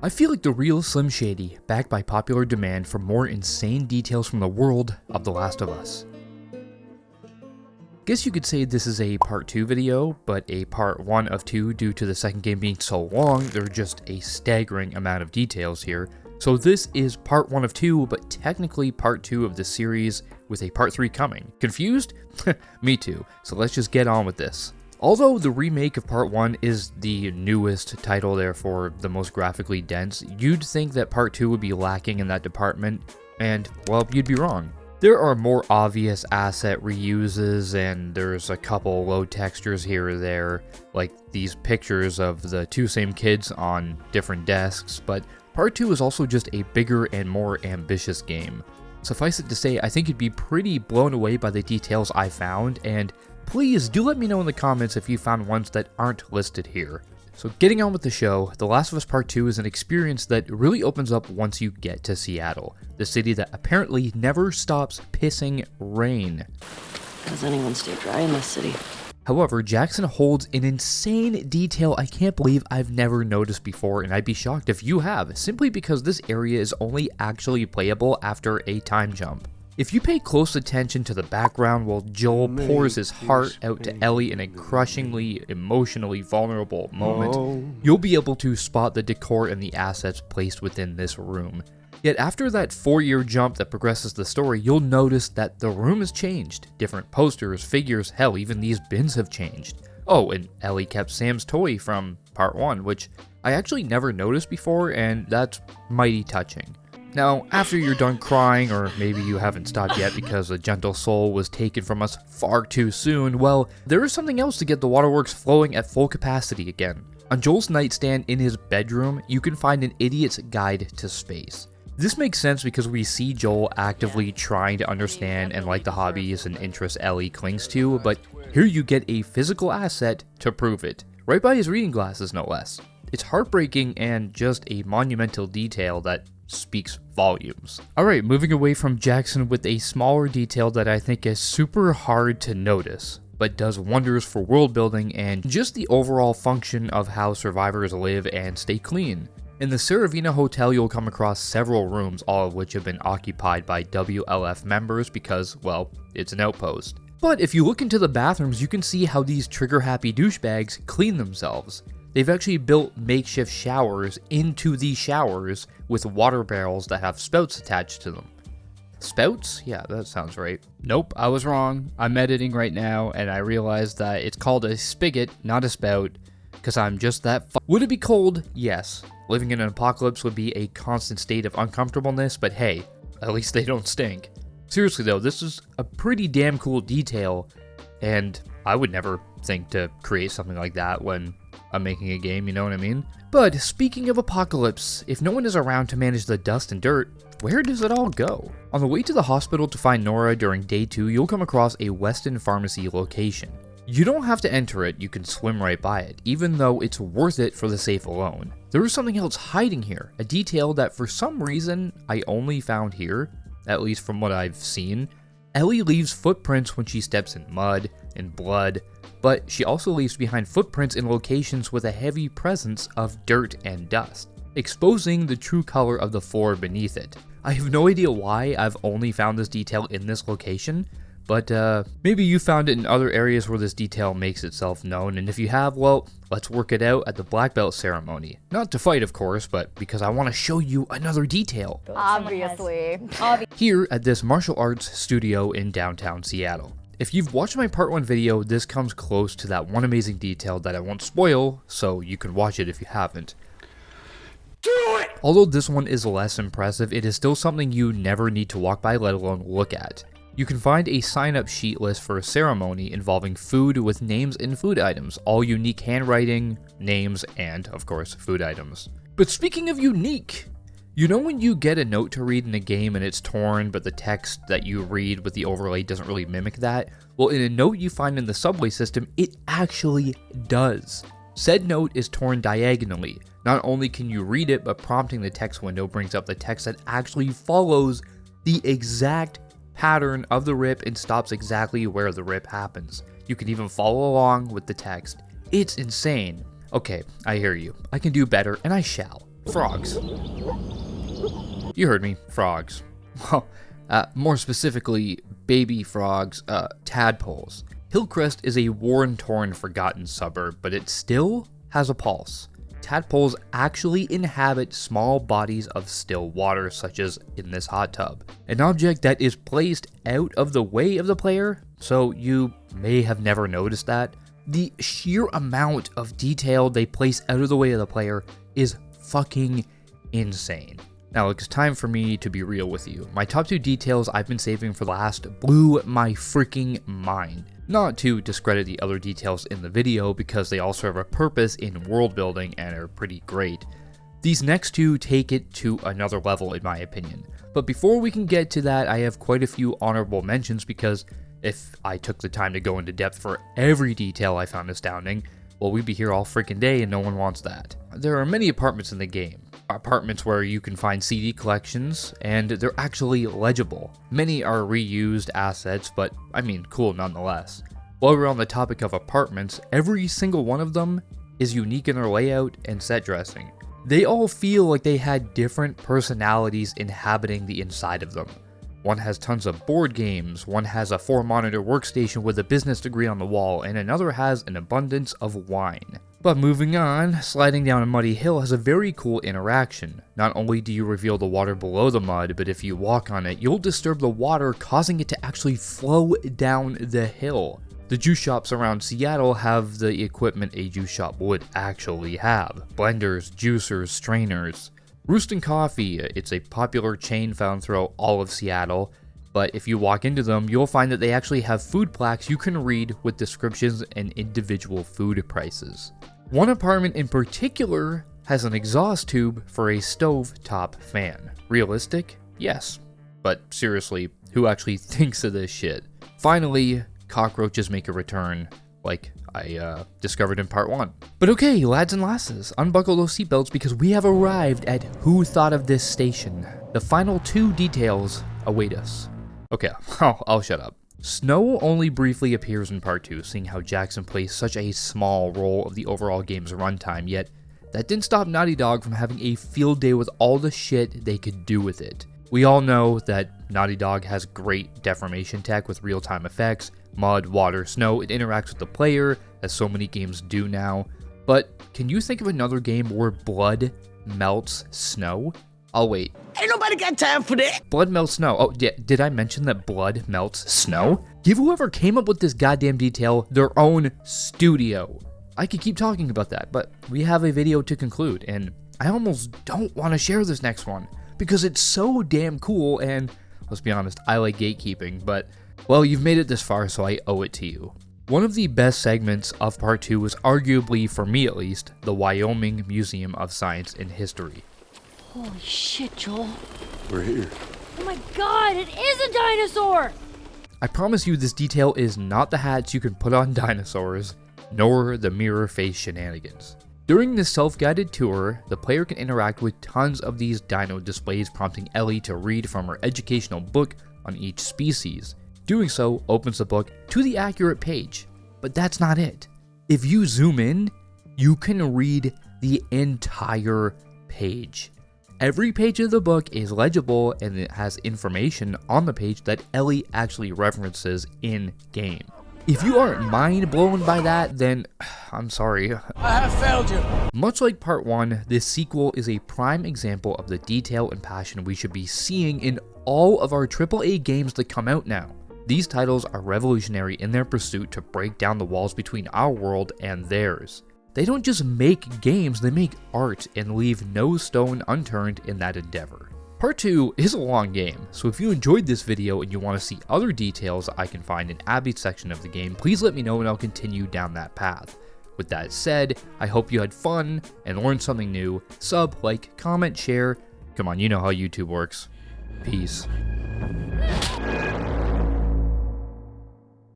I feel like the real Slim Shady, backed by popular demand for more insane details from the world of The Last of Us. Guess you could say this is a part 2 video, but a part 1 of 2 due to the second game being so long. There are just a staggering amount of details here. So this is part 1 of 2, but technically part 2 of the series with a part 3 coming. Confused? Me too, so let's just get on with this. Although the remake of part 1 is the newest title, therefore the most graphically dense, you'd think that part 2 would be lacking in that department, and well, you'd be wrong. There are more obvious asset reuses, and there's a couple low textures here or there, like these pictures of the two same kids on different desks, but part 2 is also just a bigger and more ambitious game. Suffice it to say, I think you'd be pretty blown away by the details I found, and please do let me know in the comments if you found ones that aren't listed here. So getting on with the show, The Last of Us Part 2 is an experience that really opens up once you get to Seattle, the city that apparently never stops pissing rain. Does anyone stay dry in this city? However, Jackson holds an insane detail I can't believe I've never noticed before, and I'd be shocked if you have, simply because this area is only actually playable after a time jump. If you pay close attention to the background while Joel pours his heart out to Ellie in a crushingly, emotionally vulnerable moment, you'll be able to spot the decor and the assets placed within this room. Yet after that 4-year jump that progresses the story, you'll notice that the room has changed. Different posters, figures, hell, even these bins have changed. Oh, and Ellie kept Sam's toy from part 1, which I actually never noticed before, and that's mighty touching. Now, after you're done crying, or maybe you haven't stopped yet because a gentle soul was taken from us far too soon, well, there is something else to get the waterworks flowing at full capacity again. On Joel's nightstand in his bedroom, you can find an idiot's guide to space. This makes sense because we see Joel actively trying to understand and like the hobbies and interests Ellie clings to, but here you get a physical asset to prove it, right by his reading glasses no less. It's heartbreaking and just a monumental detail that speaks volumes. Alright, moving away from Jackson with a smaller detail that I think is super hard to notice, but does wonders for world building and just the overall function of how survivors live and stay clean. In the Saravina Hotel, you'll come across several rooms, all of which have been occupied by WLF members because, well, it's an outpost. But if you look into the bathrooms, you can see how these trigger-happy douchebags clean themselves. They've actually built makeshift showers into these showers with water barrels that have spouts attached to them. Spouts? Yeah, that sounds right. Nope, I was wrong. I'm editing right now, and I realized that it's called a spigot, not a spout, because I'm just that Would it be cold? Yes. Living in an apocalypse would be a constant state of uncomfortableness, but hey, at least they don't stink. Seriously though, this is a pretty damn cool detail, and I would never think to create something like that when I'm making a game, you know what I mean? But speaking of apocalypse, if no one is around to manage the dust and dirt, where does it all go? On the way to the hospital to find Nora during day 2, you'll come across a Weston Pharmacy location. You don't have to enter it, you can swim right by it, even though it's worth it for the safe alone. There is something else hiding here, a detail that for some reason I only found here, at least from what I've seen. Ellie leaves footprints when she steps in mud and blood, but she also leaves behind footprints in locations with a heavy presence of dirt and dust, exposing the true color of the floor beneath it. I have no idea why I've only found this detail in this location, but maybe you found it in other areas where this detail makes itself known, and if you have, well, let's work it out at the black belt ceremony. Not to fight, of course, but because I want to show you another detail. Obviously. Here at this martial arts studio in downtown Seattle. If you've watched my part 1 video, this comes close to that one amazing detail that I won't spoil, so you can watch it if you haven't. Do it! Although this one is less impressive, it is still something you never need to walk by, let alone look at. You can find a sign-up sheet list for a ceremony involving food with names and food items, all unique handwriting, names, and, of course, food items. But speaking of unique, you know when you get a note to read in a game and it's torn, but the text that you read with the overlay doesn't really mimic that? Well, in a note you find in the subway system, it actually does. Said note is torn diagonally. Not only can you read it, but prompting the text window brings up the text that actually follows the exact pattern of the rip and stops exactly where the rip happens. You can even follow along with the text. It's insane. Okay, I hear you. I can do better, and I shall. frogs. You heard me, frogs. Well, more specifically, baby frogs, tadpoles. Hillcrest is a worn-torn, forgotten suburb, but it still has a pulse. Tadpoles actually inhabit small bodies of still water, such as in this hot tub. An object that is placed out of the way of the player, so you may have never noticed that. The sheer amount of detail they place out of the way of the player is fucking insane. Now it's time for me to be real with you. My top 2 details I've been saving for last blew my freaking mind. Not to discredit the other details in the video, because they also have a purpose in world building and are pretty great. These next 2 take it to another level in my opinion. But before we can get to that, I have quite a few honorable mentions, because if I took the time to go into depth for every detail I found astounding, well, we'd be here all freaking day and no one wants that. There are many apartments in the game. Apartments where you can find CD collections, and they're actually legible. Many are reused assets, but I mean, cool nonetheless. While we're on the topic of apartments, every single one of them is unique in their layout and set dressing. They all feel like they had different personalities inhabiting the inside of them. One has tons of board games, one has a 4-monitor workstation with a business degree on the wall, and another has an abundance of wine. But moving on, sliding down a muddy hill has a very cool interaction. Not only do you reveal the water below the mud, but if you walk on it, you'll disturb the water, causing it to actually flow down the hill. The juice shops around Seattle have the equipment a juice shop would actually have. Blenders, juicers, strainers. Roostin' Coffee, it's a popular chain found throughout all of Seattle, but if you walk into them, you'll find that they actually have food plaques you can read with descriptions and individual food prices. One apartment in particular has an exhaust tube for a stovetop fan. Realistic? Yes. But seriously, who actually thinks of this shit? Finally, cockroaches make a return, like I discovered in part 1. But okay, lads and lasses, unbuckle those seatbelts because we have arrived at Who Thought of This Station. The final 2 details await us. Okay, I'll shut up. Snow only briefly appears in part 2, seeing how Jackson plays such a small role of the overall game's runtime, yet that didn't stop Naughty Dog from having a field day with all the shit they could do with it. We all know that Naughty Dog has great deformation tech with real-time effects, mud, water, snow. It interacts with the player, as so many games do now. But can you think of another game where blood melts snow? I'll wait. Ain't nobody got time for that. Blood melts snow. Oh, yeah, did I mention that blood melts snow? Give whoever came up with this goddamn detail their own studio. I could keep talking about that, but we have a video to conclude, and I almost don't want to share this next one, because it's so damn cool, and let's be honest, I like gatekeeping, but, well, you've made it this far, so I owe it to you. One of the best segments of part 2 was arguably, for me at least, the Wyoming Museum of Science and History. Holy shit, Joel. We're here. Oh my god, it is a dinosaur! I promise you this detail is not the hats you can put on dinosaurs, nor the mirror face shenanigans. During this self-guided tour, the player can interact with tons of these dino displays, prompting Ellie to read from her educational book on each species. Doing so opens the book to the accurate page, but that's not it. If you zoom in, you can read the entire page. Every page of the book is legible and it has information on the page that Ellie actually references in-game. If you aren't mind blown by that, then I'm sorry. I have failed you. Much like part 1, this sequel is a prime example of the detail and passion we should be seeing in all of our AAA games that come out now. These titles are revolutionary in their pursuit to break down the walls between our world and theirs. They don't just make games, they make art and leave no stone unturned in that endeavor. Part 2 is a long game, so if you enjoyed this video and you want to see other details I can find in Abby's section of the game, please let me know and I'll continue down that path. With that said, I hope you had fun and learned something new. Sub, like, comment, share. Come on, you know how YouTube works. Peace.